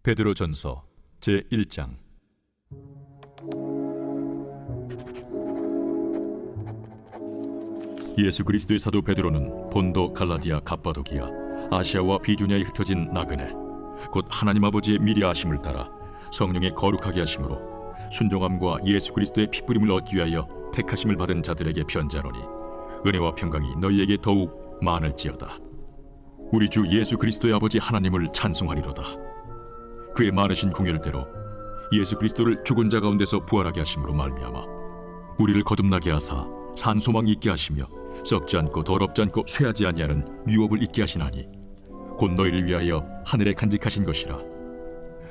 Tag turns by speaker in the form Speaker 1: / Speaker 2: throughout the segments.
Speaker 1: 베드로전서 제1장. 예수 그리스도의 사도 베드로는 본도, 갈라디아, 갑바도기아, 아시아와 비두냐에 흩어진 나그네, 곧 하나님 아버지의 미리 아심을 따라 성령의 거룩하게 하심으로 순종함과 예수 그리스도의 피부림을 얻기 위하여 택하심을 받은 자들에게 편지하노니, 은혜와 평강이 너희에게 더욱 많을지어다. 우리 주 예수 그리스도의 아버지 하나님을 찬송하리로다. 그의 많으신 궁율대로 예수 그리스도를 죽은 자 가운데서 부활하게 하심으로 말미암아 우리를 거듭나게 하사 산 소망이 있게 하시며 썩지 않고 더럽지 않고 쇠하지 아니하는 유업을 있게 하시나니, 곧 너희를 위하여 하늘에 간직하신 것이라.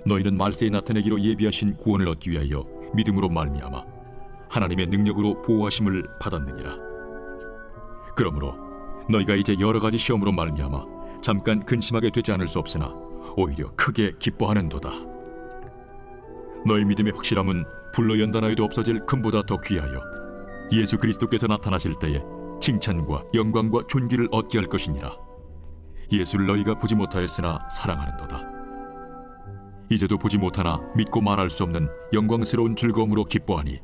Speaker 1: 너희는 말세에 나타내기로 예비하신 구원을 얻기 위하여 믿음으로 말미암아 하나님의 능력으로 보호하심을 받았느니라. 그러므로 너희가 이제 여러 가지 시험으로 말미암아 잠깐 근심하게 되지 않을 수 없으나 오히려 크게 기뻐하는도다. 너희 믿음의 확실함은 불로 연단하여도 없어질 금보다 더 귀하여 예수 그리스도께서 나타나실 때에 칭찬과 영광과 존귀를 얻게 할 것이니라. 예수를 너희가 보지 못하였으나 사랑하는도다. 이제도 보지 못하나 믿고 말할 수 없는 영광스러운 즐거움으로 기뻐하니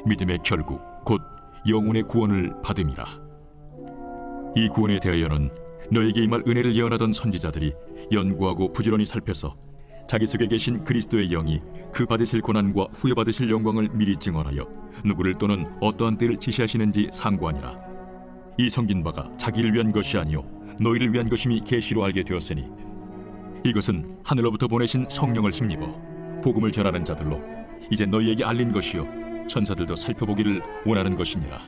Speaker 1: 믿음의 결국 곧 영혼의 구원을 받음이라. 이 구원에 대하여는 너에게 임할 은혜를 예언하던 선지자들이 연구하고 부지런히 살펴서 자기 속에 계신 그리스도의 영이 그 받으실 고난과 후에 받으실 영광을 미리 증언하여 누구를 또는 어떠한 때를 지시하시는지 상고하니라. 이 성긴 바가 자기를 위한 것이 아니요 너희를 위한 것임이 계시로 알게 되었으니, 이것은 하늘로부터 보내신 성령을 힘입어 복음을 전하는 자들로 이제 너희에게 알린 것이요 천사들도 살펴보기를 원하는 것이니라.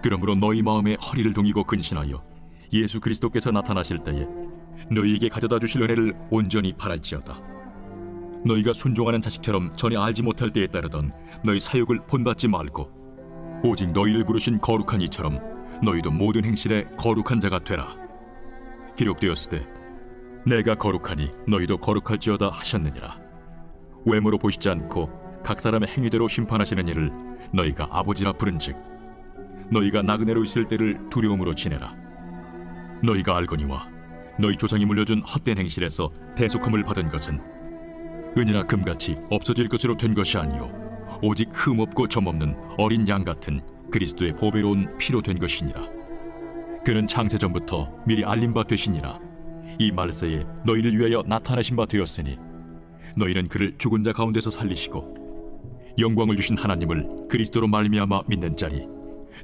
Speaker 1: 그러므로 너희 마음에 허리를 동이고 근신하여 예수 그리스도께서 나타나실 때에 너희에게 가져다 주실 은혜를 온전히 바랄지어다. 너희가 순종하는 자식처럼 전에 알지 못할 때에 따르던 너희 사욕을 본받지 말고 오직 너희를 부르신 거룩한 이처럼 너희도 모든 행실에 거룩한 자가 되라. 기록되었으되 내가 거룩하니 너희도 거룩할지어다 하셨느니라. 외모로 보시지 않고 각 사람의 행위대로 심판하시는 이를 너희가 아버지라 부른즉 너희가 나그네로 있을 때를 두려움으로 지내라. 너희가 알거니와 너희 조상이 물려준 헛된 행실에서 대속함을 받은 것은 은이나 금같이 없어질 것으로 된 것이 아니요 오직 흠없고 점없는 어린 양 같은 그리스도의 보배로운 피로 된 것이니라. 그는 창세 전부터 미리 알린 바 되시니라. 이 말세에 너희를 위하여 나타나신 바 되었으니 너희는 그를 죽은 자 가운데서 살리시고 영광을 주신 하나님을 그리스도로 말미암아 믿는 자니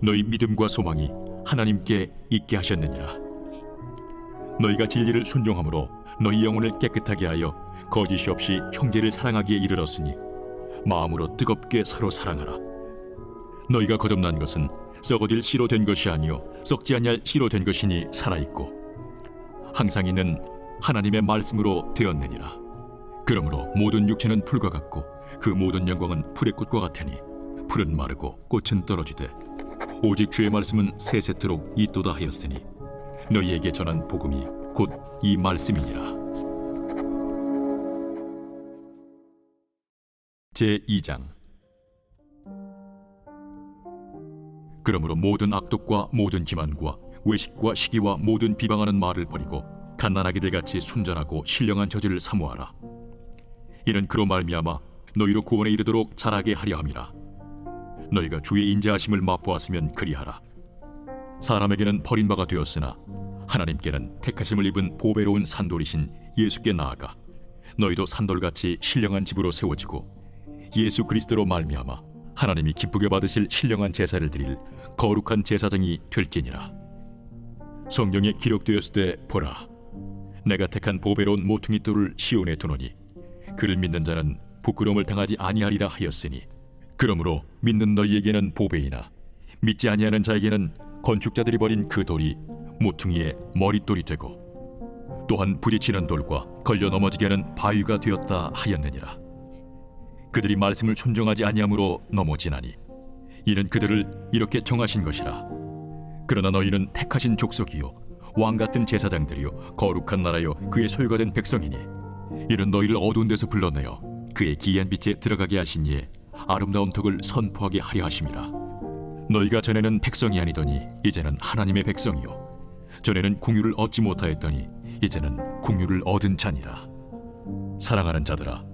Speaker 1: 너희 믿음과 소망이 하나님께 있게 하셨느니라. 너희가 진리를 순종함으로 너희 영혼을 깨끗하게 하여 거짓이 없이 형제를 사랑하기에 이르렀으니 마음으로 뜨겁게 서로 사랑하라. 너희가 거듭난 것은 썩어질 씨로 된 것이 아니요 썩지 아니할 씨로 된 것이니 살아있고 항상 있는 하나님의 말씀으로 되었느니라. 그러므로 모든 육체는 풀과 같고 그 모든 영광은 풀의 꽃과 같으니 풀은 마르고 꽃은 떨어지되 오직 주의 말씀은 세세토록 있도다 하였으니 너희에게 전한 복음이 곧 이 말씀이니라. 제2장. 그러므로 모든 악독과 모든 기만과 외식과 시기와 모든 비방하는 말을 버리고 갓난아기들 같이 순전하고 신령한 저지를 사모하라. 이는 그로 말미암아 너희로 구원에 이르도록 자라게 하려 함이라. 너희가 주의 인자하심을 맛보았으면 그리하라. 사람에게는 버린 바가 되었으나 하나님께는 택하심을 입은 보배로운 산돌이신 예수께 나아가 너희도 산돌같이 신령한 집으로 세워지고 예수 그리스도로 말미암아 하나님이 기쁘게 받으실 신령한 제사를 드릴 거룩한 제사장이 될지니라. 성경에 기록되었으되 보라, 내가 택한 보배로운 모퉁이 돌을 시온에 두노니 그를 믿는 자는 부끄러움을 당하지 아니하리라 하였으니, 그러므로 믿는 너희에게는 보배이나 믿지 아니하는 자에게는 건축자들이 버린 그 돌이 모퉁이의 머릿돌이 되고 또한 부딪히는 돌과 걸려 넘어지게 하는 바위가 되었다 하였느니라. 그들이 말씀을 순종하지 아니함으로 넘어지나니 이는 그들을 이렇게 정하신 것이라. 그러나 너희는 택하신 족속이요 왕같은 제사장들이요 거룩한 나라요 그의 소유가 된 백성이니 이는 너희를 어두운 데서 불러내어 그의 기이한 빛에 들어가게 하신 이의 아름다운 덕을 선포하게 하려 하심이라. 너희가 전에는 백성이 아니더니 이제는 하나님의 백성이요 전에는 공유를 얻지 못하였더니 이제는 공유를 얻은 자니라. 사랑하는 자들아,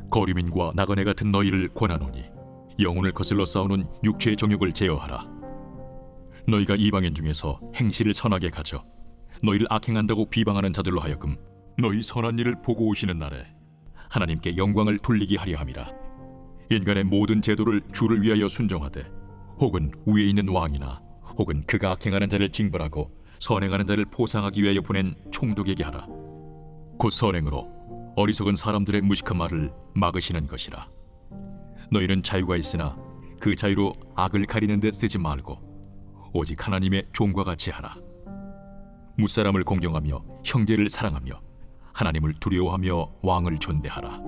Speaker 1: 거류민과 나그네 같은 너희를 권하노니 영혼을 거슬러 싸우는 육체의 정욕을 제어하라. 너희가 이방인 중에서 행실을 선하게 가져 너희를 악행한다고 비방하는 자들로 하여금 너희 선한 일을 보고 오시는 날에 하나님께 영광을 돌리게 하려 함이라. 인간의 모든 제도를 주를 위하여 순종하되 혹은 위에 있는 왕이나 혹은 그가 악행하는 자를 징벌하고 선행하는 자를 포상하기 위하여 보낸 총독에게 하라. 곧 선행으로 어리석은 사람들의 무식한 말을 막으시는 것이라. 너희는 자유가 있으나 그 자유로 악을 가리는 데 쓰지 말고 오직 하나님의 종과 같이 하라. 무사람을 공경하며 형제를 사랑하며 하나님을 두려워하며 왕을 존대하라.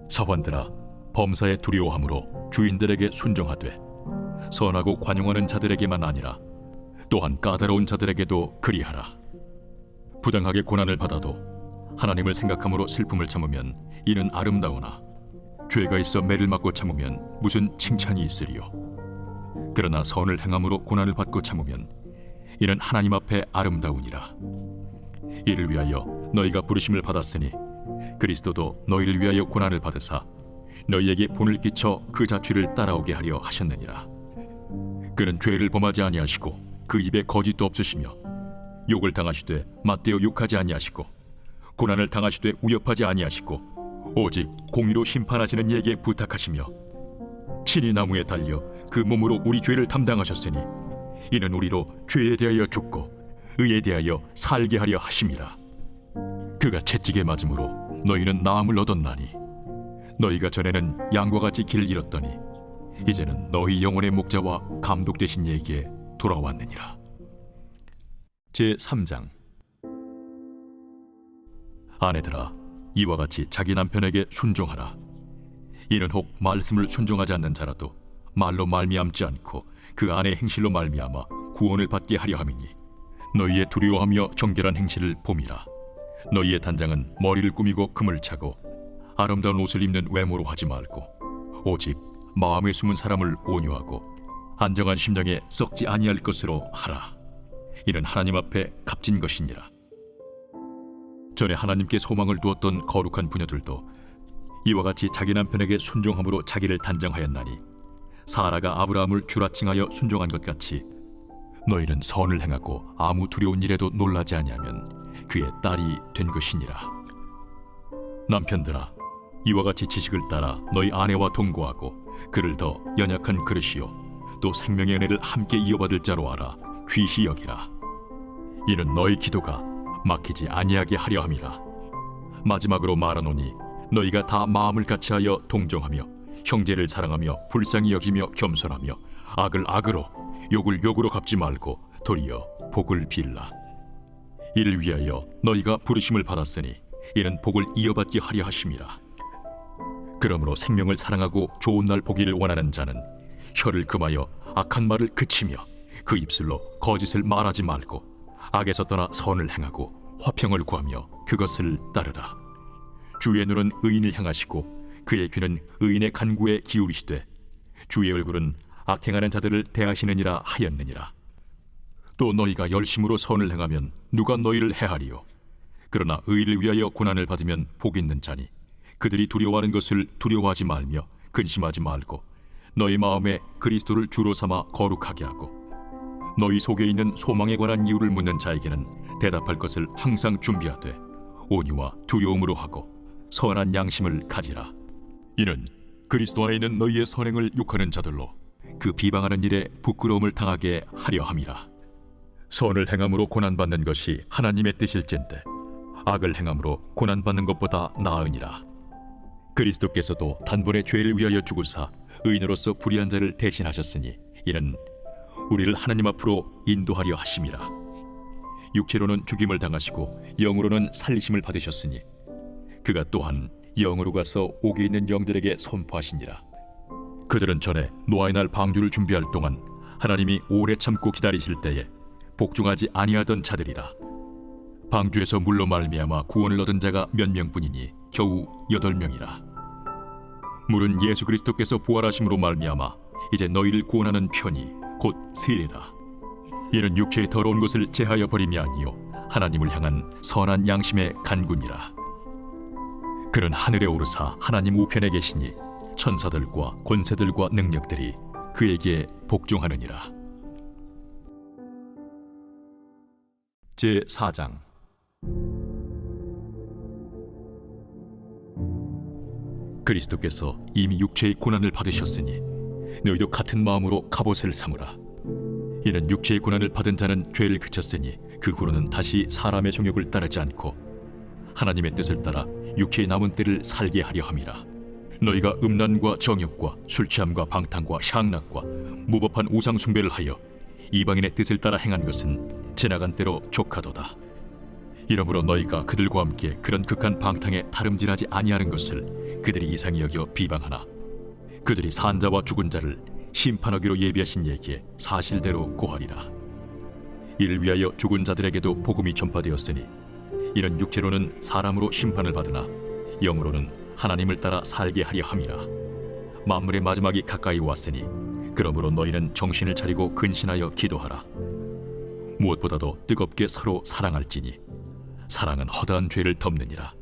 Speaker 1: 서원들아, 범사에 두려워함으로 주인들에게 순종하되 선하고 관용하는 자들에게만 아니라 또한 까다로운 자들에게도 그리하라. 부당하게 고난을 받아도 하나님을 생각함으로 슬픔을 참으면 이는 아름다우나 죄가 있어 매를 맞고 참으면 무슨 칭찬이 있으리요. 그러나 선을 행함으로 고난을 받고 참으면 이는 하나님 앞에 아름다우니라. 이를 위하여 너희가 부르심을 받았으니 그리스도도 너희를 위하여 고난을 받으사 너희에게 본을 끼쳐 그 자취를 따라오게 하려 하셨느니라. 그는 죄를 범하지 아니하시고 그 입에 거짓도 없으시며 욕을 당하시되 맞대어 욕하지 아니하시고 고난을 당하시되 위협하지 아니하시고 오직 공의로 심판하시는 이에게 부탁하시며 친히 나무에 달려 그 몸으로 우리 죄를 담당하셨으니 이는 우리로 죄에 대하여 죽고 의에 대하여 살게 하려 하심이라. 그가 채찍에 맞음으로 너희는 나음을 얻었나니 너희가 전에는 양과 같이 길을 잃었더니 이제는 너희 영혼의 목자와 감독 되신 이에게 돌아왔느니라. 제3장. 아내들아, 이와 같이 자기 남편에게 순종하라. 이는 혹 말씀을 순종하지 않는 자라도 말로 말미암지 않고 그 아내의 행실로 말미암아 구원을 받게 하려 함이니 너희의 두려워하며 정결한 행실을 봄이라. 너희의 단장은 머리를 꾸미고 금을 차고 아름다운 옷을 입는 외모로 하지 말고 오직 마음에 숨은 사람을 온유하고 안정한 심령에 썩지 아니할 것으로 하라. 이는 하나님 앞에 값진 것이니라. 전에 하나님께 소망을 두었던 거룩한 부녀들도 이와 같이 자기 남편에게 순종함으로 자기를 단정하였나니 사라가 아브라함을 주라칭하여 순종한 것 같이 너희는 선을 행하고 아무 두려운 일에도 놀라지 아니하면 그의 딸이 된 것이니라. 남편들아, 이와 같이 지식을 따라 너희 아내와 동거하고 그를 더 연약한 그릇이요 또 생명의 은혜를 함께 이어받을 자로 알아 귀시 여기라. 이는 너희 기도가 막히지 아니하게 하려 함이라. 마지막으로 말하노니 너희가 다 마음을 같이하여 동정하며 형제를 사랑하며 불쌍히 여기며 겸손하며 악을 악으로 욕을 욕으로 갚지 말고 도리어 복을 빌라. 이를 위하여 너희가 부르심을 받았으니 이는 복을 이어받게 하려 하심이라. 그러므로 생명을 사랑하고 좋은 날 보기를 원하는 자는 혀를 금하여 악한 말을 그치며 그 입술로 거짓을 말하지 말고 악에서 떠나 선을 행하고 화평을 구하며 그것을 따르라. 주의 눈은 의인을 향하시고 그의 귀는 의인의 간구에 기울이시되 주의 얼굴은 악행하는 자들을 대하시느니라 하였느니라. 또 너희가 열심으로 선을 행하면 누가 너희를 해하리요. 그러나 의를 위하여 고난을 받으면 복 있는 자니 그들이 두려워하는 것을 두려워하지 말며 근심하지 말고 너희 마음에 그리스도를 주로 삼아 거룩하게 하고 너희 속에 있는 소망에 관한 이유를 묻는 자에게는 대답할 것을 항상 준비하되 온유와 두려움으로 하고 선한 양심을 가지라. 이는 그리스도 안에 있는 너희의 선행을 욕하는 자들로 그 비방하는 일에 부끄러움을 당하게 하려 함이라. 선을 행함으로 고난받는 것이 하나님의 뜻일진데 악을 행함으로 고난받는 것보다 나으니라. 그리스도께서도 단번에 죄를 위하여 죽으사 의인으로서 불의한 자를 대신하셨으니 이는 우리를 하나님 앞으로 인도하려 하심이라. 육체로는 죽임을 당하시고 영으로는 살리심을 받으셨으니 그가 또한 영으로 가서 옥에 있는 영들에게 선포하시니라. 그들은 전에 노아의 날 방주를 준비할 동안 하나님이 오래 참고 기다리실 때에 복종하지 아니하던 자들이라. 방주에서 물로 말미암아 구원을 얻은 자가 몇 명뿐이니 겨우 8명이라. 물은 예수 그리스도께서 부활하심으로 말미암아 이제 너희를 구원하는 편이 곧 세례라. 이는 육체의 더러운 것을 제하여 버림이 아니요 하나님을 향한 선한 양심의 간구니라. 그는 하늘에 오르사 하나님 우편에 계시니 천사들과 권세들과 능력들이 그에게 복종하느니라. 제4장. 그리스도께서 이미 육체의 고난을 받으셨으니 너희도 같은 마음으로 갑옷을 삼으라. 이는 육체의 고난을 받은 자는 죄를 그쳤으니 그 후로는 다시 사람의 정욕을 따르지 않고 하나님의 뜻을 따라 육체의 남은 때를 살게 하려 함이라. 너희가 음란과 정욕과 술 취함과 방탕과 향락과 무법한 우상 숭배를 하여 이방인의 뜻을 따라 행한 것은 지나간 때로 족하도다. 이러므로 너희가 그들과 함께 그런 극한 방탕에 다름질하지 아니하는 것을 그들이 이상히 여겨 비방하나 그들이 산 자와 죽은 자를 심판하기로 예비하신 예기에 사실대로 고하리라. 이를 위하여 죽은 자들에게도 복음이 전파되었으니 이는 육체로는 사람으로 심판을 받으나 영으로는 하나님을 따라 살게 하려 함이라. 만물의 마지막이 가까이 왔으니 그러므로 너희는 정신을 차리고 근신하여 기도하라. 무엇보다도 뜨겁게 서로 사랑할지니 사랑은 허다한 죄를 덮느니라.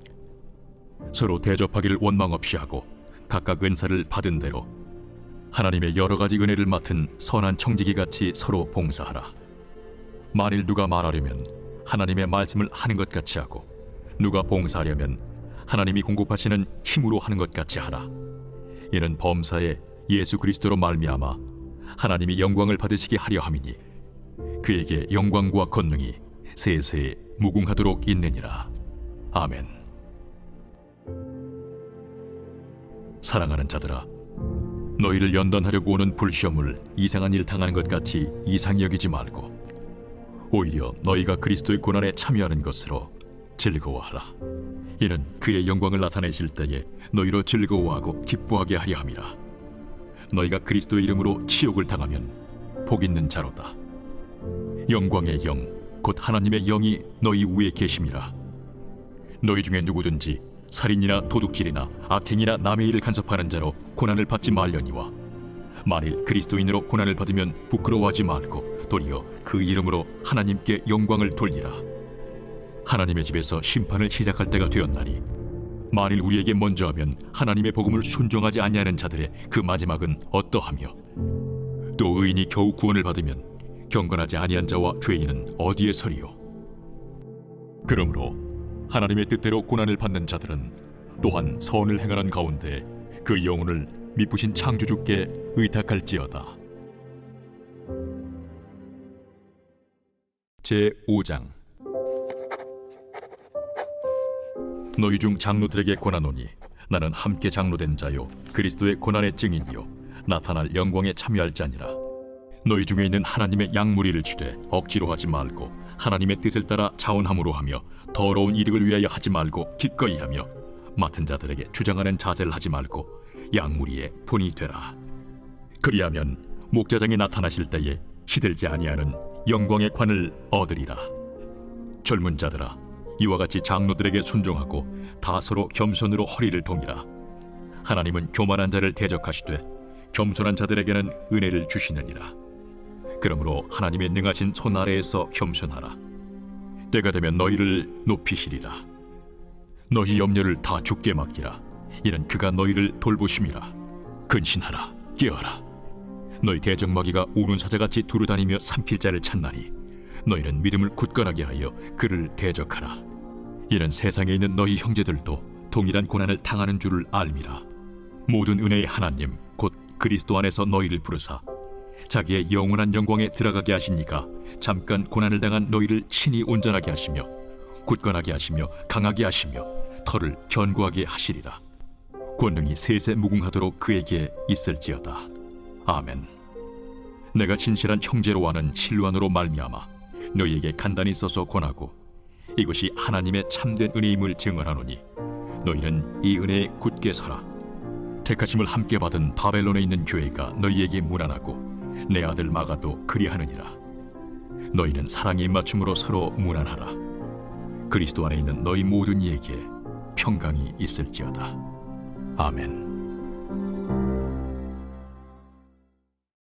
Speaker 1: 서로 대접하기를 원망 없이 하고 각각 은사를 받은 대로 하나님의 여러 가지 은혜를 맡은 선한 청지기 같이 서로 봉사하라. 만일 누가 말하려면 하나님의 말씀을 하는 것 같이 하고 누가 봉사하려면 하나님이 공급하시는 힘으로 하는 것 같이 하라. 이는 범사에 예수 그리스도로 말미암아 하나님이 영광을 받으시게 하려 함이니 그에게 영광과 권능이 세세 무궁하도록 있느니라. 아멘. 사랑하는 자들아, 너희를 연단하려고 오는 불시험을 이상한 일 당하는 것 같이 이상히 여기지 말고 오히려 너희가 그리스도의 고난에 참여하는 것으로 즐거워하라. 이는 그의 영광을 나타내실 때에 너희로 즐거워하고 기뻐하게 하려 함이라. 너희가 그리스도의 이름으로 치욕을 당하면 복 있는 자로다. 영광의 영 곧 하나님의 영이 너희 위에 계심이라. 너희 중에 누구든지 살인이나 도둑질이나 악행이나 남의 일을 간섭하는 자로 고난을 받지 말려니와 만일 그리스도인으로 고난을 받으면 부끄러워하지 말고 도리어 그 이름으로 하나님께 영광을 돌리라. 하나님의 집에서 심판을 시작할 때가 되었나니 만일 우리에게 먼저 하면 하나님의 복음을 순종하지 아니하는 자들의 그 마지막은 어떠하며 또 의인이 겨우 구원을 받으면 경건하지 아니한 자와 죄인은 어디에 서리요. 그러므로 하나님의 뜻대로 고난을 받는 자들은 또한 선을 행하는 가운데 그 영혼을 미쁘신 창조주께 의탁할지어다. 제5장. 너희 중 장로들에게 권하노니 나는 함께 장로된 자요 그리스도의 고난의 증인이요 나타날 영광에 참여할 자니라. 너희 중에 있는 하나님의 양무리를 주되 억지로 하지 말고 하나님의 뜻을 따라 자원함으로 하며 더러운 이득을 위하여 하지 말고 기꺼이 하며 맡은 자들에게 주장하는 자세를 하지 말고 양무리의 본이 되라. 그리하면 목자장이 나타나실 때에 시들지 아니하는 영광의 관을 얻으리라. 젊은 자들아, 이와 같이 장로들에게 순종하고 다 서로 겸손으로 허리를 동이라. 하나님은 교만한 자를 대적하시되 겸손한 자들에게는 은혜를 주시느니라. 그러므로 하나님의 능하신 손 아래에서 겸손하라. 때가 되면 너희를 높이시리라. 너희 염려를 다 주께 맡기라. 이는 그가 너희를 돌보심이라. 근신하라. 깨어라. 너희 대적마귀가 우는 사자같이 두루다니며 삼킬 자를 찾나니 너희는 믿음을 굳건하게 하여 그를 대적하라. 이는 세상에 있는 너희 형제들도 동일한 고난을 당하는 줄을 알미라. 모든 은혜의 하나님 곧 그리스도 안에서 너희를 부르사 자기의 영원한 영광에 들어가게 하시니까 잠깐 고난을 당한 너희를 친히 온전하게 하시며 굳건하게 하시며 강하게 하시며 털을 견고하게 하시리라. 권능이 세세 무궁하도록 그에게 있을지어다. 아멘. 내가 진실한 형제로 하는 실로안으로 말미암아 너희에게 간단히 써서 권하고 이것이 하나님의 참된 은혜임을 증언하노니 너희는 이 은혜에 굳게 서라. 택하심을 함께 받은 바벨론에 있는 교회가 너희에게 문안하고 내 아들 마가도 그리하느니라. 너희는 사랑의 입맞춤으로 서로 문안하라. 그리스도 안에 있는 너희 모든 이에게 평강이 있을지어다. 아멘.